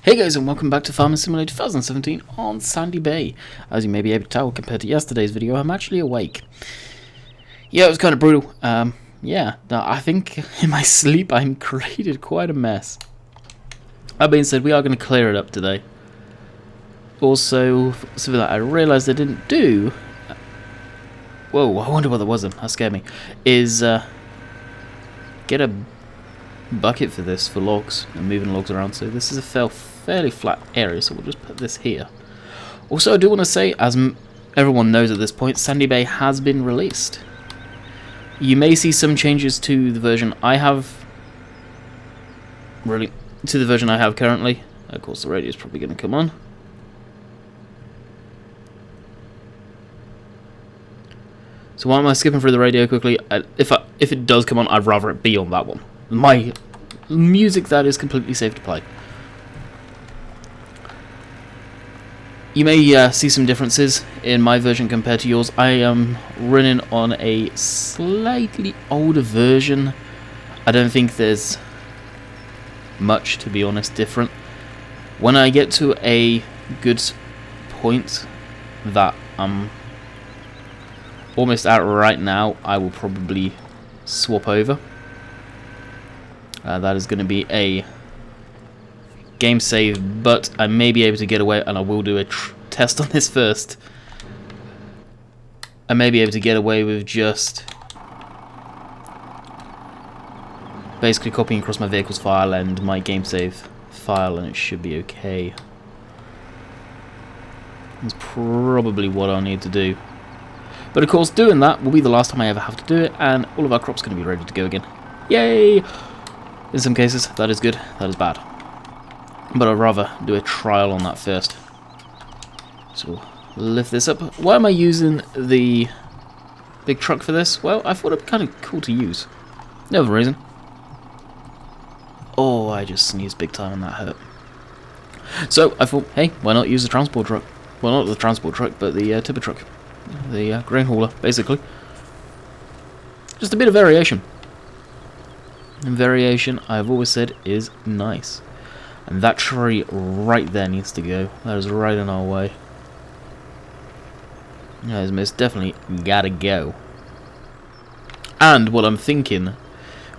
Hey guys, and welcome back to Farming Simulator 2017 on Sandy Bay. As you may be able to tell, compared to yesterday's video, I'm actually awake. Yeah, it was kind of brutal. I think in my sleep I created quite a mess. That being said, we are going to clear it up today. Also, something that I realised I didn't do... Whoa, I wonder what that was then. That scared me. Is get a bucket for this, for logs, and moving logs around. So this is a fairly flat area, so we'll just put this here. Also, I do want to say, as everyone knows at this point, Sandy Bay has been released. You may see some changes to the version I have, currently. Of course, the radio is probably going to come on. So why am I skipping through the radio quickly? If it does come on, I'd rather it be on that one. My music that is completely safe to play. You may see some differences in my version compared to yours. I am running on a slightly older version. I don't think there's much, to be honest, different. When I get to a good point that I'm almost at right now, I will probably swap over. That is going to be a game save, but I may be able to get away, and I will do a test on this first. I may be able to get away with just basically copying across my vehicle's file and my game save file, and it should be okay. That's probably what I'll need to do. But of course, doing that will be the last time I ever have to do it, and all of our crops are going to be ready to go again. Yay! In some cases, that is good, that is bad. But I'd rather do a trial on that first. So we'll lift this up. Why am I using the big truck for this? Well, I thought it'd be kind of cool to use. No other reason. Oh, I just sneezed big time and that hurt. So I thought, hey, why not use the transport truck? Well, not the transport truck, but the tipper truck. The grain hauler, basically. Just a bit of variation. And variation, I've always said, is nice. And that tree right there needs to go. That is right in our way. That is most definitely gotta go. And what I'm thinking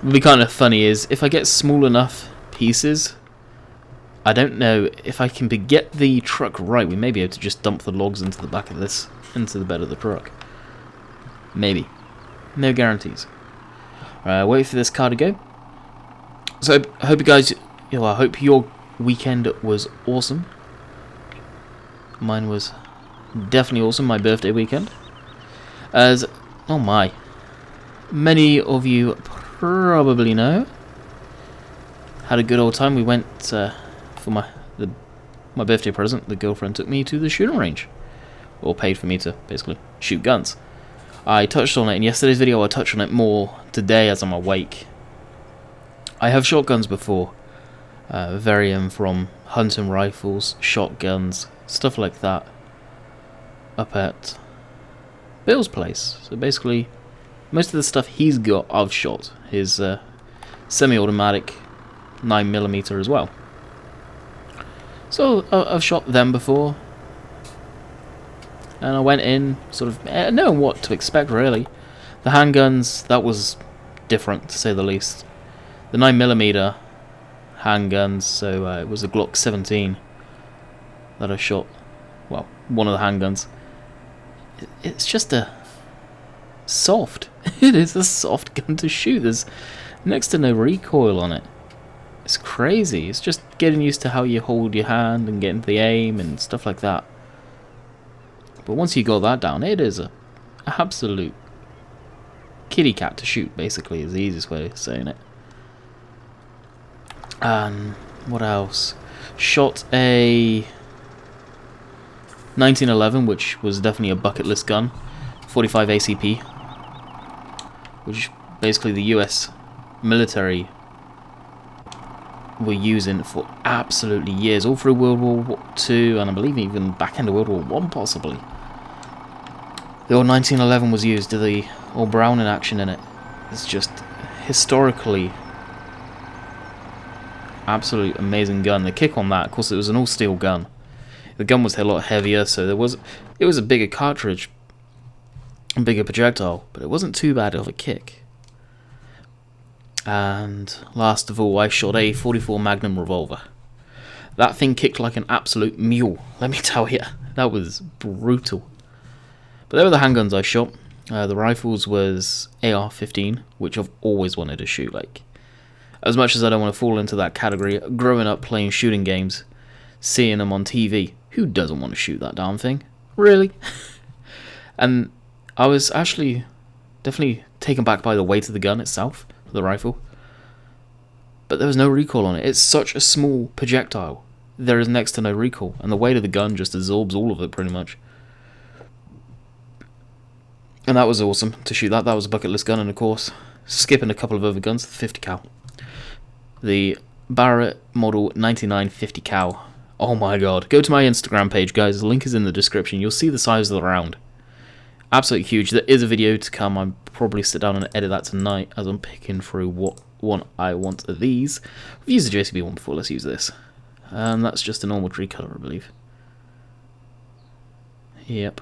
would be kind of funny is, if I get small enough pieces, I don't know if I can get the truck right, we may be able to just dump the logs into the back of this, into the bed of the truck. Maybe. No guarantees. Wait for this car to go. So I hope you guys, I hope your weekend was awesome. Mine was definitely awesome, my birthday weekend. As, oh my, many of you probably know, had a good old time. We went for my birthday present. The girlfriend took me to the shooting range, or paid for me to basically shoot guns. I touched on it in yesterday's video. I'll touch on it more today as I'm awake. I have shotguns before, varying from hunting rifles, shotguns, stuff like that, up at Bill's place. So basically, most of the stuff he's got, I've shot. His semi-automatic 9mm as well. So I've shot them before, and I went in sort of knowing what to expect, really. The handguns, that was different, to say the least. The 9mm handguns, so it was a Glock 17 that I shot. Well, one of the handguns. It's just a soft. It is a soft gun to shoot. There's next to no recoil on it. It's crazy. It's just getting used to how you hold your hand and getting the aim and stuff like that. But once you got that down, it is a absolute kitty cat to shoot, basically, is the easiest way of saying it. And what else? Shot a 1911, which was definitely a bucket list gun. 45 ACP, which basically the US military were using for absolutely years, all through World War II, and I believe even back into World War I, possibly. The old 1911 was used, the old Browning action in it. It's just historically absolute amazing gun. The kick on that, of course, it was an all-steel gun. The gun was a lot heavier, so it was a bigger cartridge, a bigger projectile, but it wasn't too bad of a kick. And last of all, I shot a .44 Magnum revolver. That thing kicked like an absolute mule, let me tell you. That was brutal. But they were the handguns I shot. The rifles was AR-15, which I've always wanted to shoot. Like, as much as I don't want to fall into that category, growing up playing shooting games, seeing them on TV, who doesn't want to shoot that damn thing? Really? And I was actually definitely taken back by the weight of the gun itself, the rifle. But there was no recoil on it. It's such a small projectile. There is next to no recoil, and the weight of the gun just absorbs all of it pretty much. And that was awesome to shoot that. That was a bucket list gun, and of course, skipping a couple of other guns, the 50 cal. The Barrett Model 99 50 cal. Oh my god. Go to my Instagram page, guys. The link is in the description. You'll see the size of the round. Absolutely huge. There is a video to come. I'll probably sit down and edit that tonight as I'm picking through what one I want of these. We've used the JCB one before. Let's use this. And that's just a normal tree color, I believe. Yep.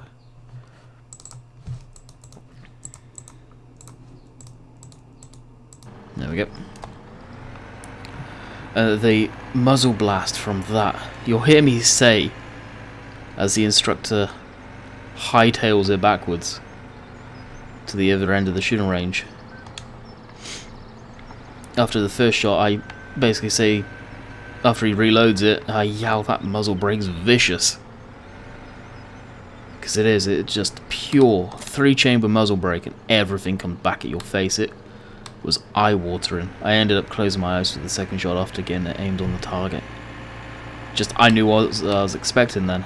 There we go. The muzzle blast from that. You'll hear me say, as the instructor hightails it backwards to the other end of the shooting range. After the first shot, I basically say, after he reloads it, I yell, that muzzle break's vicious. Because it is, it's just pure 3-chamber muzzle break and everything comes back at your face. It was eye-watering. I ended up closing my eyes for the second shot after getting it aimed on the target. Just, I knew what I was expecting then.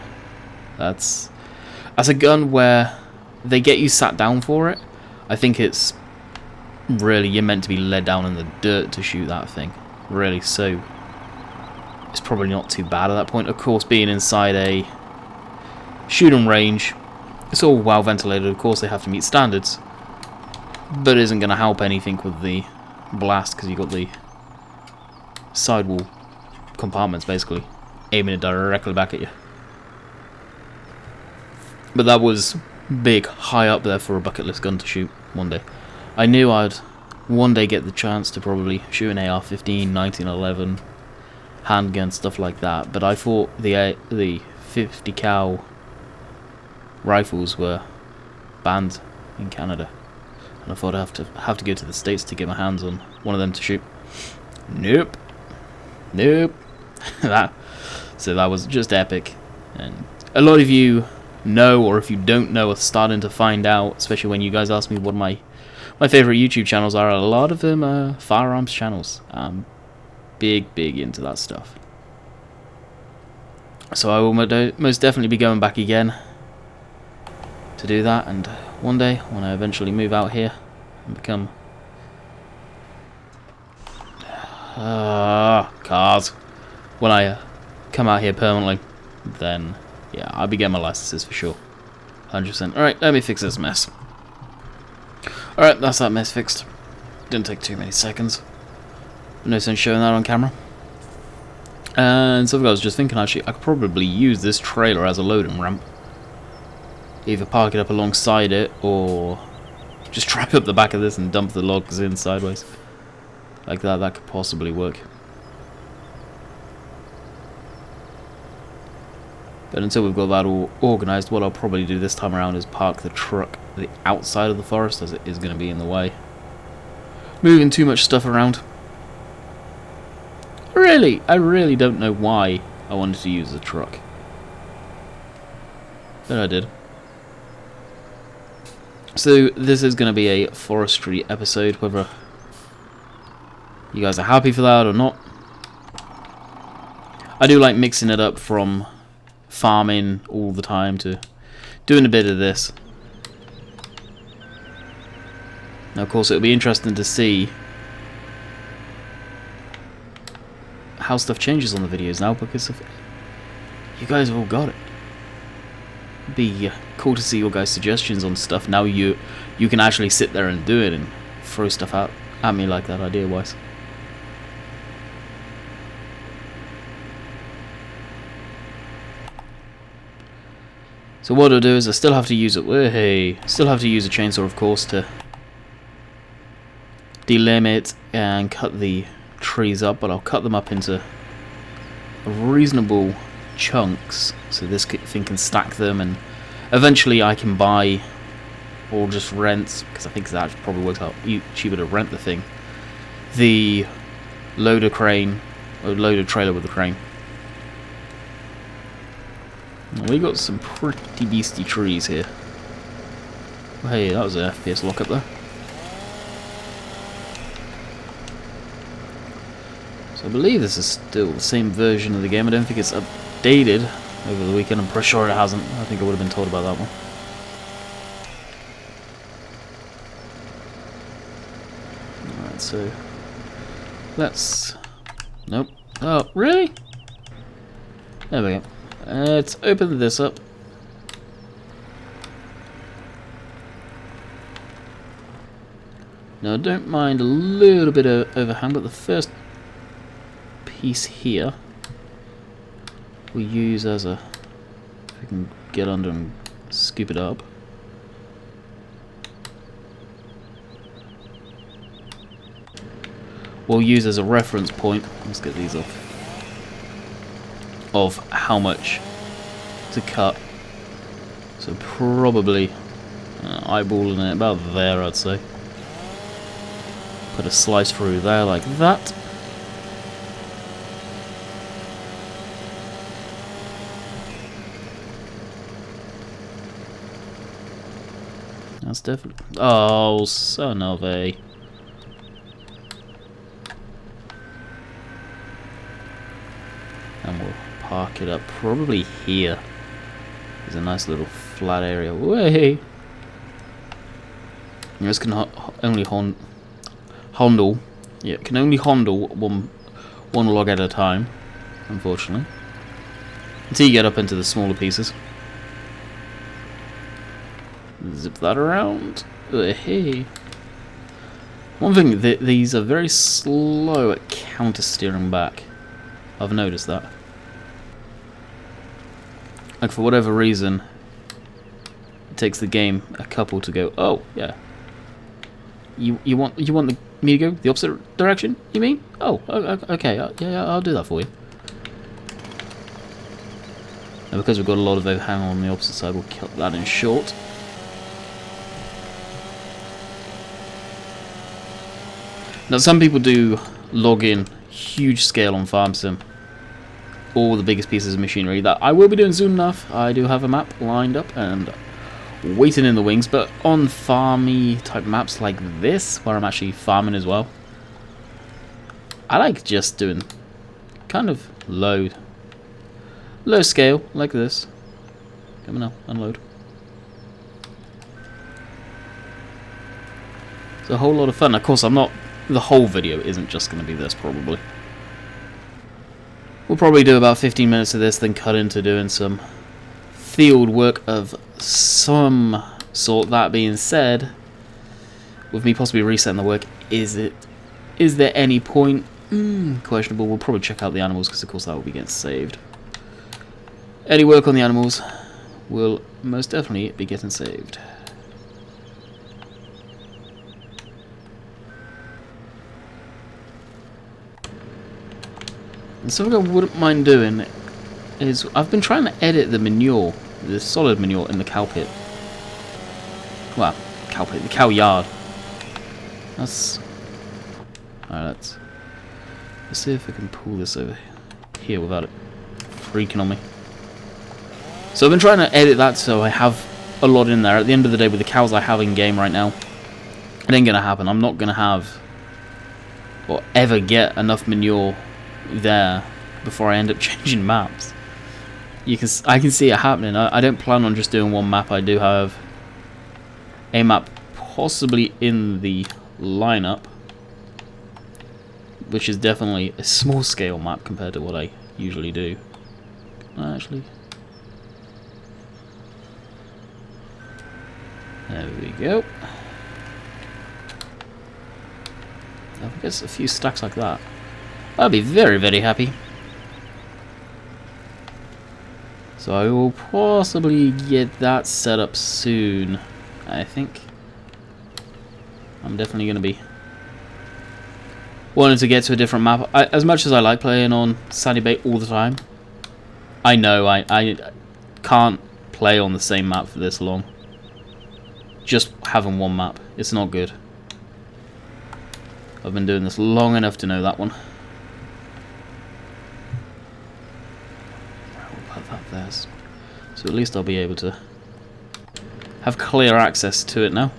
That's a gun where they get you sat down for it. I think it's really, you're meant to be led down in the dirt to shoot that thing. Really, so it's probably not too bad at that point. Of course, being inside a shooting range, it's all well ventilated. Of course, they have to meet standards. But it isn't going to help anything with the blast because you've got the sidewall compartments basically aiming it directly back at you. But that was big, high up there for a bucket list gun to shoot one day. I knew I'd one day get the chance to probably shoot an AR-15, 1911, handgun, stuff like that. But I thought the 50 cal rifles were banned in Canada. And I thought I'd have to go to the States to get my hands on one of them to shoot. Nope. Nope. So that was just epic. And a lot of you know, or if you don't know, are starting to find out, especially when you guys ask me what my favourite YouTube channels are. A lot of them are firearms channels. I'm big into that stuff. So I will most definitely be going back again to do that, and one day when I eventually move out here and become cars, when I come out here permanently, then yeah, I'll be getting my licenses for sure, 100%. Alright, let me fix this mess. Alright, that's that mess fixed. Didn't take too many seconds. No sense showing that on camera. And so I was just thinking, actually, I could probably use this trailer as a loading ramp. Either park it up alongside it, or just drive up the back of this and dump the logs in sideways. Like that, that could possibly work. But until we've got that all organised, what I'll probably do this time around is park the truck the outside of the forest, as it is going to be in the way. Moving too much stuff around. I really don't know why I wanted to use the truck. But I did. So this is going to be a forestry episode, whether you guys are happy for that or not. I do like mixing it up from farming all the time to doing a bit of this. Now of course it'll be interesting to see how stuff changes on the videos now, because of you guys have all got it. It'd be cool to see your guys' suggestions on stuff. Now you can actually sit there and do it and throw stuff out at me like that, idea wise. So what I'll do is I still have to use it. Hey, still have to use a chainsaw, of course, to delimit and cut the trees up, but I'll cut them up into reasonable chunks so this thing can stack them, and eventually I can buy or just rent, because I think that probably works out cheaper to rent the thing, the loader crane or loader trailer with the crane. We got some pretty beastie trees here. Hey, that was an FPS lockup there. So I believe this is still the same version of the game. I don't think it's updated over the weekend. I'm pretty sure it hasn't. I think I would have been told about that one. Alright, so let's... Nope. Oh, really? There we go. Let's open this up. Now I don't mind a little bit of overhang, but the first piece here we use as a... if we can get under and scoop it up. We'll use as a reference point. Let's get these off. Of how much to cut. So probably eyeballing it about there, I'd say. Put a slice through there like that. That's definitely... oh, son of a... and we'll park it up probably here. There's a nice little flat area. Way. This can only handle. Yeah, can only handle one log at a time, unfortunately. Until you get up into the smaller pieces. Zip that around. Hey. One thing, these are very slow at counter steering back. I've noticed that. Like, for whatever reason, it takes the game a couple to go, oh, yeah. You want me to go the opposite direction, you mean? Oh, okay, yeah, I'll do that for you. And because we've got a lot of overhang on the opposite side, we'll cut that in short. Now, some people do log in huge scale on Farm Sim, all the biggest pieces of machinery. That I will be doing soon enough. I do have a map lined up and waiting in the wings, but on farmy type maps like this, where I'm actually farming as well, I like just doing kind of low scale like this. Come on now, unload. It's a whole lot of fun. Of course, the whole video isn't just going to be this, probably. We'll probably do about 15 minutes of this, then cut into doing some field work of some sort. That being said, with me possibly resetting the work, is there any point? Questionable. We'll probably check out the animals, because of course that will be getting saved. Any work on the animals will most definitely be getting saved. And something I wouldn't mind doing is I've been trying to edit the manure, the solid manure in the cow pit. Well, cow pit, the cow yard. That's... alright, let's see if I can pull this over here without it freaking on me. So I've been trying to edit that so I have a lot in there. At the end of the day, with the cows I have in game right now, it ain't gonna happen. I'm not gonna have or ever get enough manure there before I end up changing maps. I can see it happening. I don't plan on just doing one map. I do have a map possibly in the lineup, which is definitely a small scale map compared to what I usually do. Actually, there we go. I guess a few stacks like that, I'll be very, very happy. So I will possibly get that set up soon, I think. I'm definitely going to be wanting to get to a different map. As much as I like playing on Sandy Bay all the time, I know I can't play on the same map for this long. Just having one map, it's not good. I've been doing this long enough to know that one. We'll put that there. So at least I'll be able to have clear access to it now.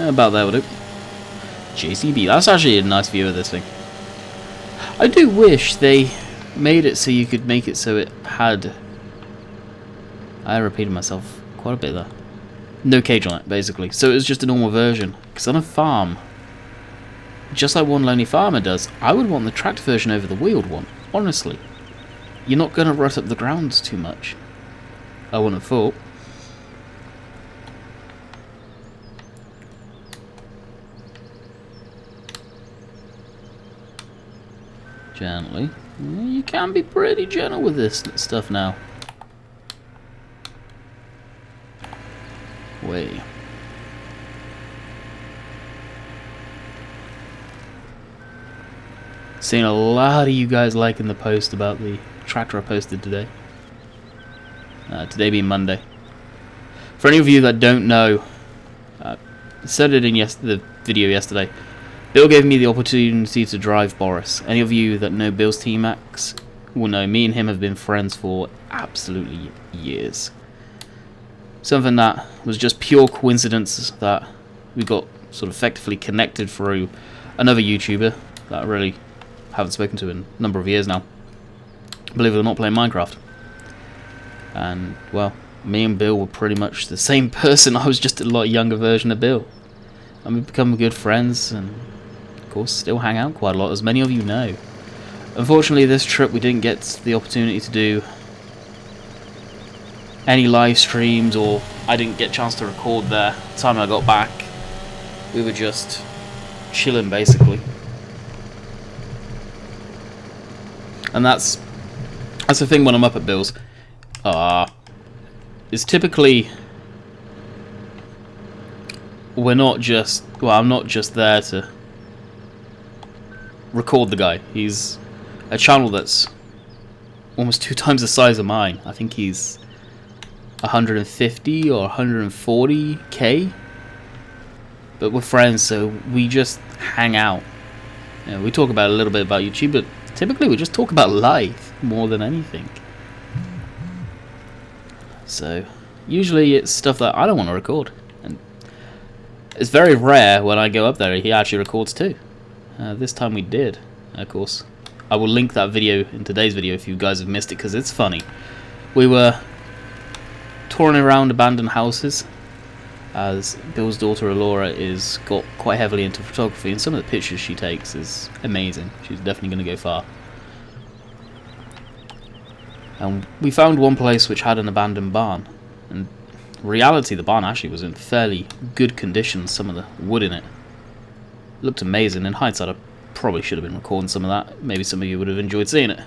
About there will do. JCB, that's actually a nice view of this thing. I do wish they made it so you could make it so it had... I repeated myself quite a bit there. No cage on it, basically. So it was just a normal version. Because on a farm, just like One Lonely Farmer does, I would want the tracked version over the wheeled one. Honestly. You're not going to rut up the grounds too much. I wouldn't have thought. Gently. You can be pretty gentle with this stuff now. Way. Seen a lot of you guys liking the post about the tractor I posted today. Today being Monday. For any of you that don't know, I said it in the video yesterday. Bill gave me the opportunity to drive Boris. Any of you that know Bill's T-Max will know me and him have been friends for absolutely years. Something that was just pure coincidence that we got sort of effectively connected through another YouTuber that I really haven't spoken to in a number of years now. Believe it or not, playing Minecraft. And, well, me and Bill were pretty much the same person. I was just a lot younger version of Bill. And we've become good friends and... of course, still hang out quite a lot, as many of you know. Unfortunately, this trip we didn't get the opportunity to do any live streams, or I didn't get a chance to record there. The time I got back, we were just chilling, basically. And that's the thing when I'm up at Bill's. It's typically... we're not just... well, I'm not just there to... record the guy. He's a channel that's almost 2 times the size of mine. I think he's 150 or 140k. But we're friends, so we just hang out. You know, we talk about a little bit about YouTube, but typically we just talk about life more than anything. So usually it's stuff that I don't want to record, and it's very rare when I go up there he actually records too. This time we did, of course. I will link that video in today's video if you guys have missed it, because it's funny. We were touring around abandoned houses, as Bill's daughter Alora is got quite heavily into photography, and some of the pictures she takes is amazing. She's definitely going to go far. And we found one place which had an abandoned barn, and in reality the barn actually was in fairly good condition. Some of the wood in it looked amazing. In hindsight, I probably should have been recording some of that. Maybe some of you would have enjoyed seeing it.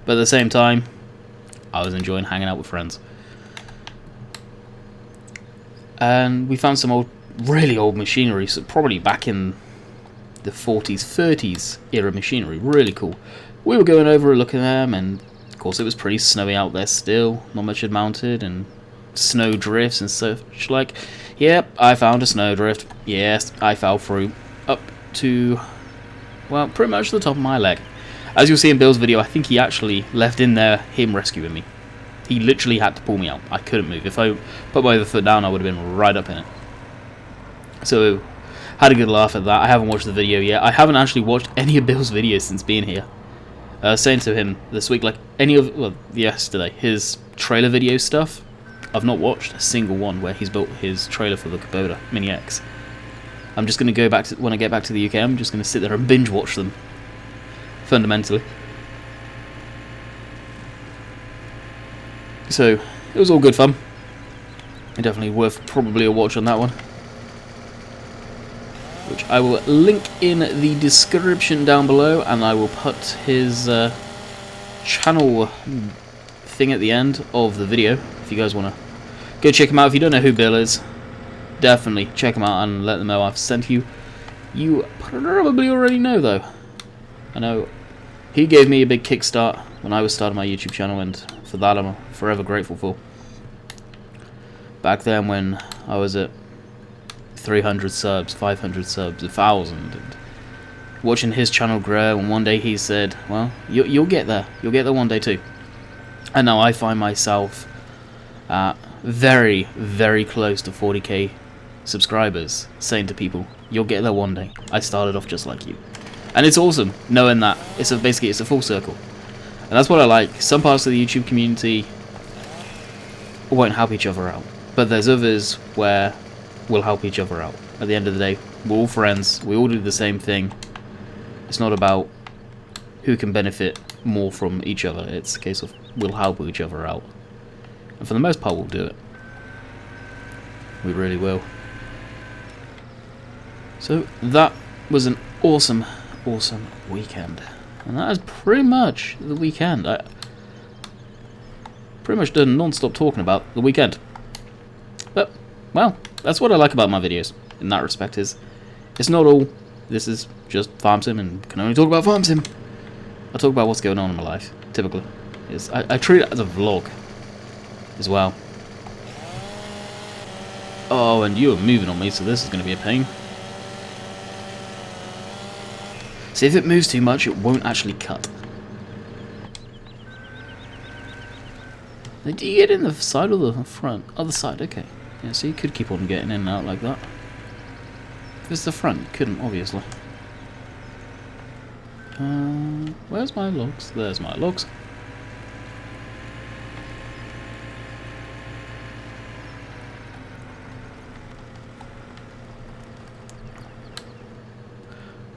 But at the same time, I was enjoying hanging out with friends. And we found some old, really old machinery, so probably back in the 40s, 30s era machinery. Really cool. We were going over and looking at them, and of course it was pretty snowy out there still. Not much had mounted, and snow drifts and such like. Yep, I found a snowdrift. Yes, I fell through up to, well, pretty much the top of my leg. As you'll see in Bill's video, I think he actually left in there him rescuing me. He literally had to pull me out. I couldn't move. If I put my other foot down, I would have been right up in it. So, had a good laugh at that. I haven't watched the video yet. I haven't actually watched any of Bill's videos since being here. I was saying to him this week, like any of, well, yesterday, his trailer video stuff, I've not watched a single one where he's built his trailer for the Kubota Mini X. I'm just going to go back to, when I get back to the UK, I'm just going to sit there and binge watch them. Fundamentally. So, it was all good fun. Definitely worth probably a watch on that one. which I will link in the description down below, and I will put his channel thing at the end of the video if you guys want to go check him out. If you don't know who Bill is, definitely check him out and let them know I've sent you. You probably already know, though. I know he gave me a big kickstart when I was starting my YouTube channel, and for that I'm forever grateful for. Back then when I was at 300 subs, 500 subs, 1,000, and watching his channel grow, and one day he said, well, you'll get there. You'll get there one day too. And now I find myself very, very close to 40k subscribers, saying to people, you'll get there one day. I started off just like you. And it's awesome knowing that basically it's a full circle. And that's what I like. Some parts of the YouTube community won't help each other out, but there's others where we'll help each other out. At the end of the day, we're all friends, we all do the same thing. It's not about who can benefit more from each other, it's a case of we'll help each other out. And for the most part, we'll do it. We really will. So that was an awesome weekend. And that is pretty much the weekend. I pretty much done non-stop talking about the weekend. But, well, that's what I like about my videos in that respect, is it's not all this is just farm sim and can only talk about farm sim. I talk about what's going on in my life, typically. I treat it as a vlog as well. Oh, and you are moving on me, so this is going to be a pain. See, if it moves too much, it won't actually cut. Do you get in the side or the front? Other side, okay. Yeah, so you could keep on getting in and out like that. If it's the front, you couldn't, obviously. Where's my logs? There's my logs.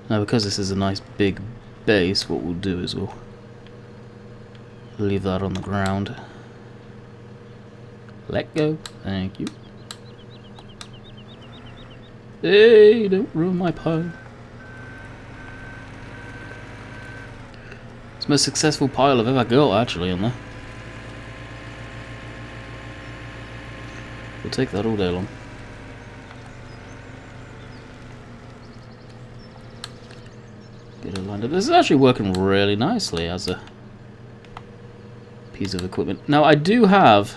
Now, because this is a nice big base, what we'll do is we'll leave that on the ground. Let go. Thank you. Hey, don't ruin my pile. It's the most successful pile I've ever got, actually, on there. We'll take that all day long. Get it lined up. This is actually working really nicely as a piece of equipment. Now, I do have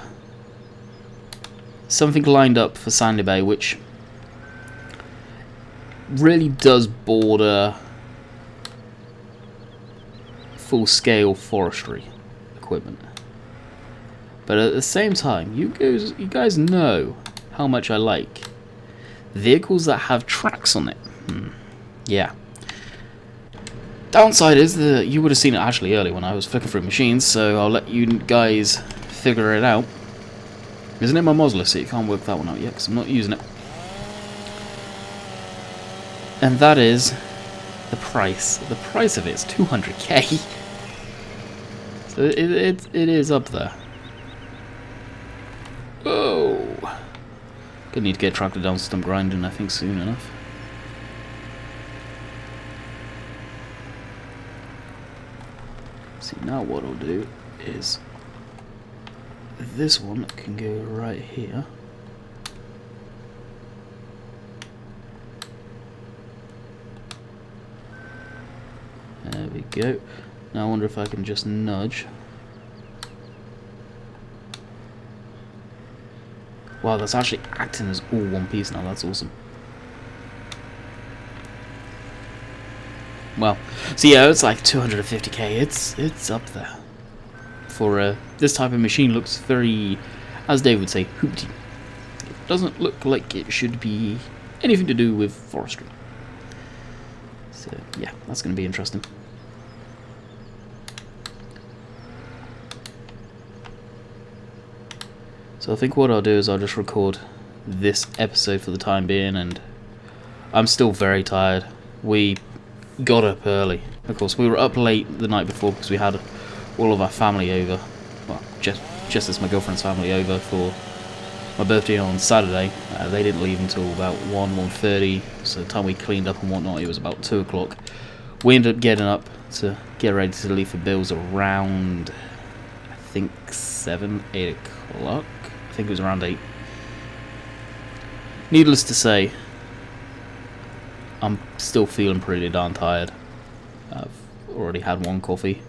something lined up for Sandy Bay, which really does border full-scale forestry equipment. But at the same time, you guys know how much I like vehicles that have tracks on it. Yeah. Downside is that you would have seen it actually earlier when I was flicking through machines, so I'll let you guys figure it out. Isn't it my Mosler seat? You can't work that one out yet because I'm not using it. And that is the price. The price of it is 200k. So it is up there. Oh, gonna need to get a tractor down stump grinding, I think, soon enough. See, now what I'll do is this one can go right here. There we go. Now I wonder if I can just nudge. Wow, that's actually acting as all one piece now. That's awesome. Well, so yeah, it's like 250k. It's up there. For this type of machine, looks very, as Dave would say, hoopty. It doesn't look like it should be anything to do with forestry. So yeah, that's going to be interesting. So I think what I'll do is I'll just record this episode for the time being, and I'm still very tired. We got up early. Of course, we were up late the night before because we had all of our family over. Well, just as my girlfriend's family over for my birthday on Saturday. They didn't leave until about 1:30, so the time we cleaned up and whatnot, it was about 2 o'clock. We ended up getting up to get ready to leave for Bill's around, I think, 7, 8 o'clock. I think it was around 8. Needless to say, I'm still feeling pretty darn tired. I've already had one coffee,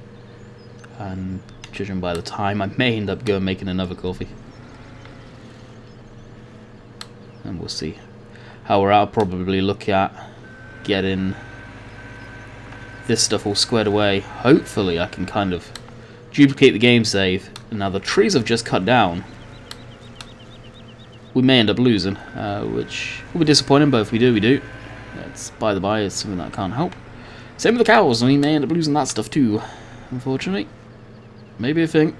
and judging by the time, I may end up going making another coffee. And we'll see how we're at. I'll probably look at getting this stuff all squared away. Hopefully I can kind of duplicate the game save. Now the trees I've just cut down, we may end up losing, which will be disappointing, but if we do, we do. That's by the by, it's something that I can't help. Same with the cows, we may end up losing that stuff too, unfortunately. Maybe a thing.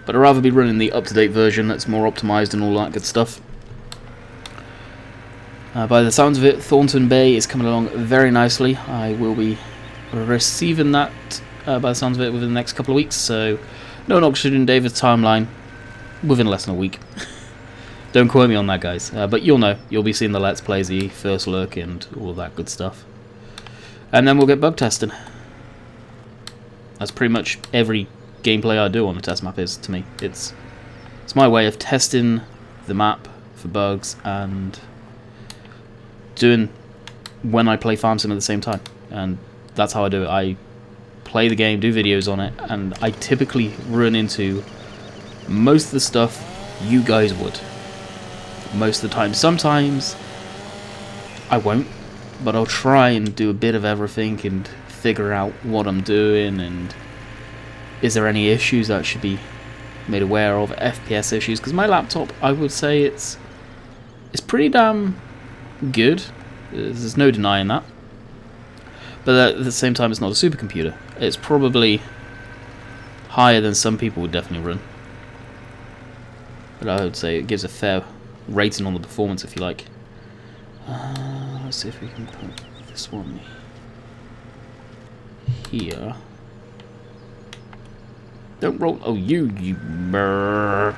But I'd rather be running the up-to-date version that's more optimized and all that good stuff. By the sounds of it, Thornton Bay is coming along very nicely. I will be receiving that, by the sounds of it, within the next couple of weeks. So, no Oxygen David's timeline within less than a week. Don't quote me on that, guys. But you'll know. You'll be seeing the Let's Plays, the first look, and all of that good stuff. And then we'll get bug testing. That's pretty much every gameplay I do on the test map is, to me. It's my way of testing the map for bugs and doing when I play Farm Sim at the same time. And that's how I do it. I play the game, do videos on it, and I typically run into most of the stuff you guys would. Most of the time. Sometimes I won't, but I'll try and do a bit of everything and figure out what I'm doing and is there any issues that should be made aware of, FPS issues, because my laptop, I would say it's pretty damn good. There's no denying that. But at the same time, it's not a supercomputer. It's probably higher than some people would definitely run. But I would say it gives a fair rating on the performance, if you like. Let's see if we can put this one here. Don't roll. Oh, you brr.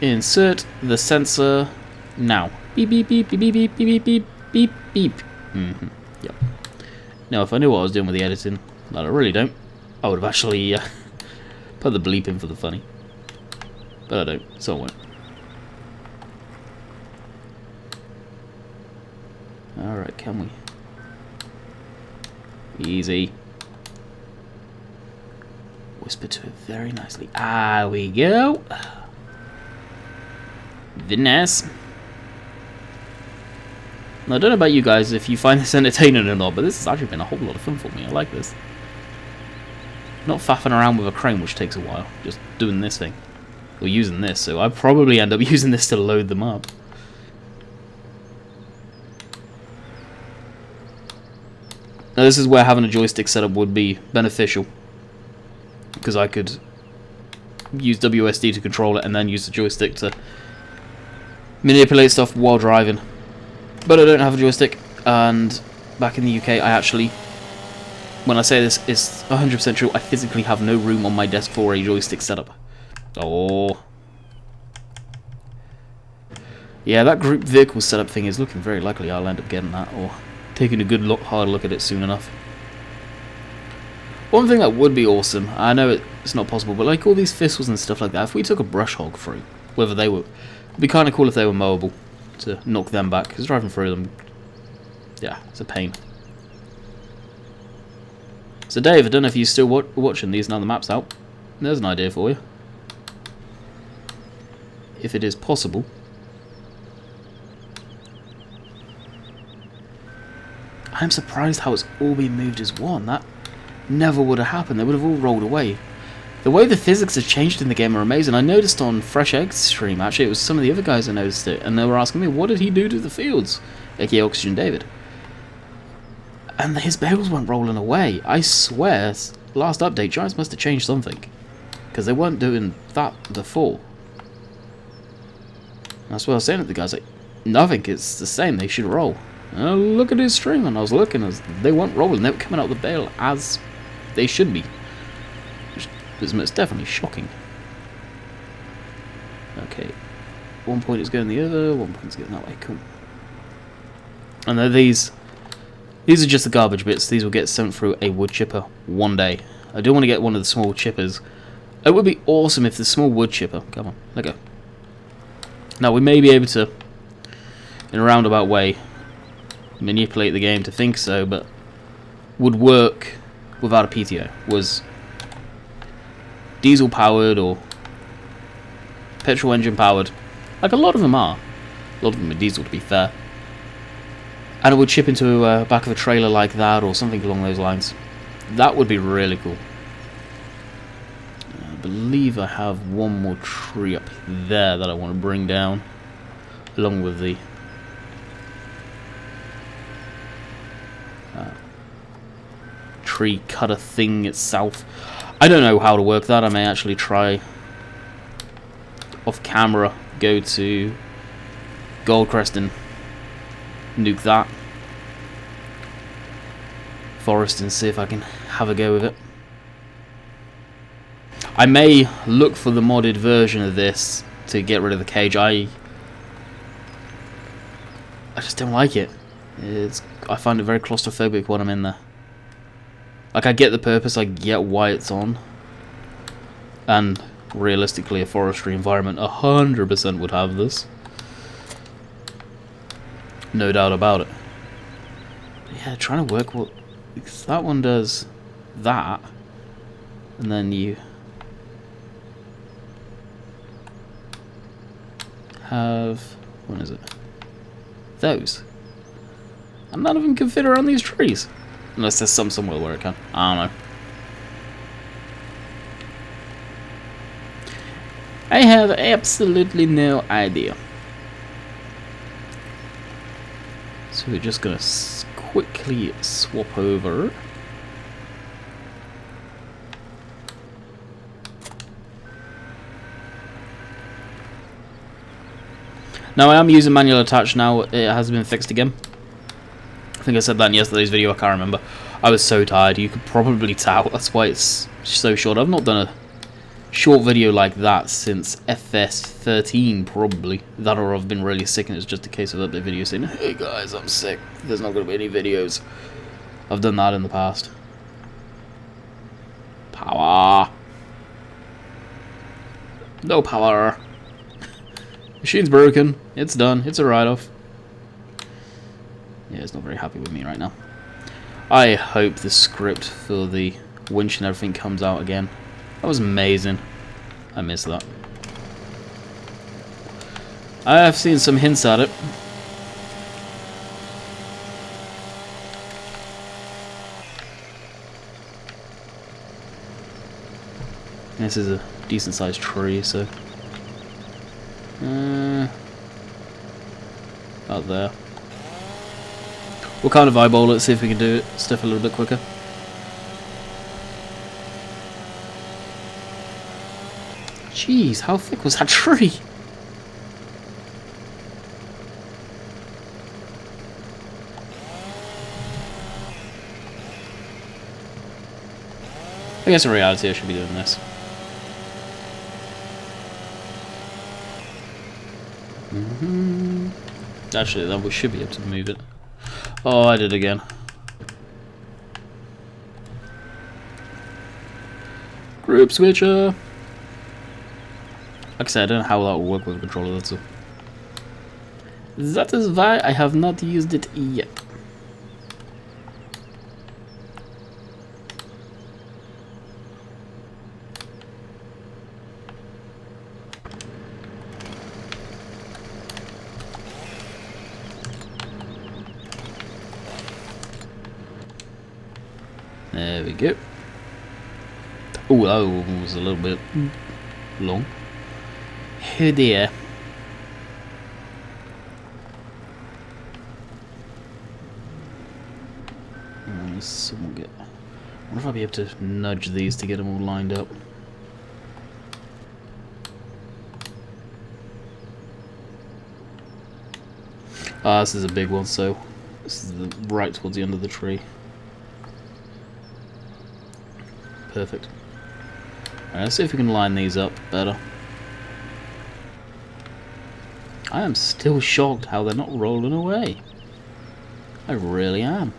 Insert the sensor now. Beep beep beep beep beep beep beep beep beep beep. Yep. Now, if I knew what I was doing with the editing, but I really don't, I would have actually put the bleep in for the funny. But I don't, so I won't. Alright, can we? Easy. Whisper to it very nicely. Ah, we go. Finesse. Now, I don't know about you guys if you find this entertaining or not, but this has actually been a whole lot of fun for me. I like this. Not faffing around with a crane, which takes a while. Just doing this thing. Or using this, so I probably end up using this to load them up. Now, this is where having a joystick setup would be beneficial, because I could use WSD to control it and then use the joystick to manipulate stuff while driving. But I don't have a joystick, and back in the UK, I actually, when I say this, it's 100% true, I physically have no room on my desk for a joystick setup. Oh. Yeah, that group vehicle setup thing is looking very likely I'll end up getting that, or taking a good hard look at it soon enough. One thing that would be awesome, I know it's not possible, but like all these thistles and stuff like that, if we took a brush hog through, whether they were, it'd be kind of cool if they were mowable, to knock them back, because driving through them, yeah, it's a pain. So Dave, I don't know if you're still watching these now the map's out. There's an idea for you. If it is possible. I'm surprised how it's all been moved as one. That never would have happened. They would have all rolled away. The way the physics have changed in the game are amazing. I noticed on Fresh Egg's stream, actually, it was some of the other guys that noticed it, and they were asking me, what did he do to the fields? aka Oxygen David. And his bales weren't rolling away. I swear, last update, Giants must have changed something, because they weren't doing that before. And that's what I was saying to the guys, like, nothing, it's the same, they should roll. And look at his stream, and I was looking, as they weren't rolling, they were coming out of the bale as they should be. Which is most definitely shocking. Okay, 1 point is going the other, 1 point is going that way. Cool. And then these are just the garbage bits. These will get sent through a wood chipper one day. I do want to get one of the small chippers. It would be awesome if the small wood chipper, come on, let go. Now we may be able to, in a roundabout way, manipulate the game to think so, but would work without a PTO. Was diesel powered or petrol engine powered, like a lot of them are. A lot of them are diesel, to be fair. And it would chip into a back of a trailer like that, or something along those lines. That would be really cool. I believe I have one more tree up there that I want to bring down, along with the tree cutter thing itself. I don't know how to work that. I may actually try off camera, go to Goldcrest and nuke that forest and see if I can have a go with it. I may look for the modded version of this to get rid of the cage. I just don't like it. I find it very claustrophobic when I'm in there. Like, I get the purpose, I get why it's on, and realistically a forestry environment 100% would have this. No doubt about it. Yeah, trying to work what... Because that one does that, and then you have... What is it? Those. And none of them can fit around these trees. Unless there's some somewhere where it can. I don't know. I have absolutely no idea. So we're just gonna quickly swap over. Now I am using manual attach now. It has been fixed again. I think I said that in yesterday's video, I can't remember. I was so tired, you could probably tell. That's why it's so short. I've not done a short video like that since FS13, probably. That or I've been really sick and it's just a case of update videos saying, hey guys, I'm sick, there's not going to be any videos. I've done that in the past. Power. No power. Machine's broken. It's done. It's a write-off. Yeah, it's not very happy with me right now. I hope the script for the winch and everything comes out again. That was amazing. I missed that. I have seen some hints at it. This is a decent sized tree, so... out there. We'll kind of eyeball it, see if we can do it stuff a little bit quicker. Jeez, how thick was that tree? I guess in reality I should be doing this. Actually, then we should be able to move it. Oh, I did again. Group switcher. Like I said, I don't know how that will work with a controller, that's all. That is why I have not used it yet. There we go. Oh, that one was a little bit long. Oh dear. Someone get... I wonder if I'll be able to nudge these to get them all lined up. Ah, this is a big one, so this is right towards the end of the tree. perfect. Alright, let's see if we can line these up better. I am still shocked how they're not rolling away. I really am.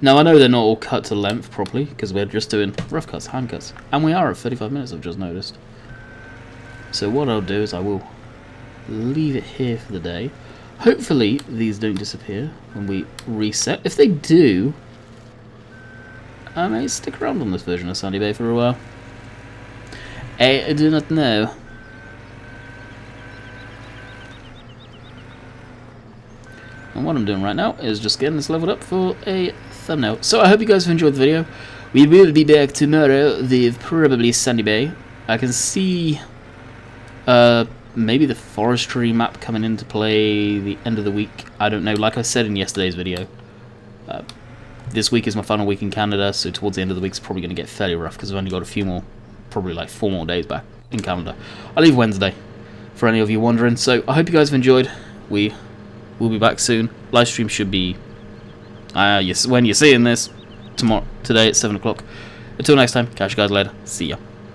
Now I know they're not all cut to length properly, because we're just doing rough cuts, hand cuts. And we are at 35 minutes, I've just noticed. So what I'll do is I will leave it here for the day. Hopefully these don't disappear when we reset. If they do, I may stick around on this version of Sandy Bay for a while. I do not know. And what I'm doing right now is just getting this leveled up for a thumbnail. So I hope you guys have enjoyed the video. We will be back tomorrow with probably Sandy Bay. I can see maybe the Forestry map coming into play the end of the week. I don't know. Like I said in yesterday's video, this week is my final week in Canada, so towards the end of the week it's probably going to get fairly rough because I've only got a few more, probably like 4 more days back in Canada. I'll leave Wednesday for any of you wondering. So I hope you guys have enjoyed. We will be back soon. Live stream should be when you're seeing this today at 7 o'clock. Until next time, catch you guys later. See ya.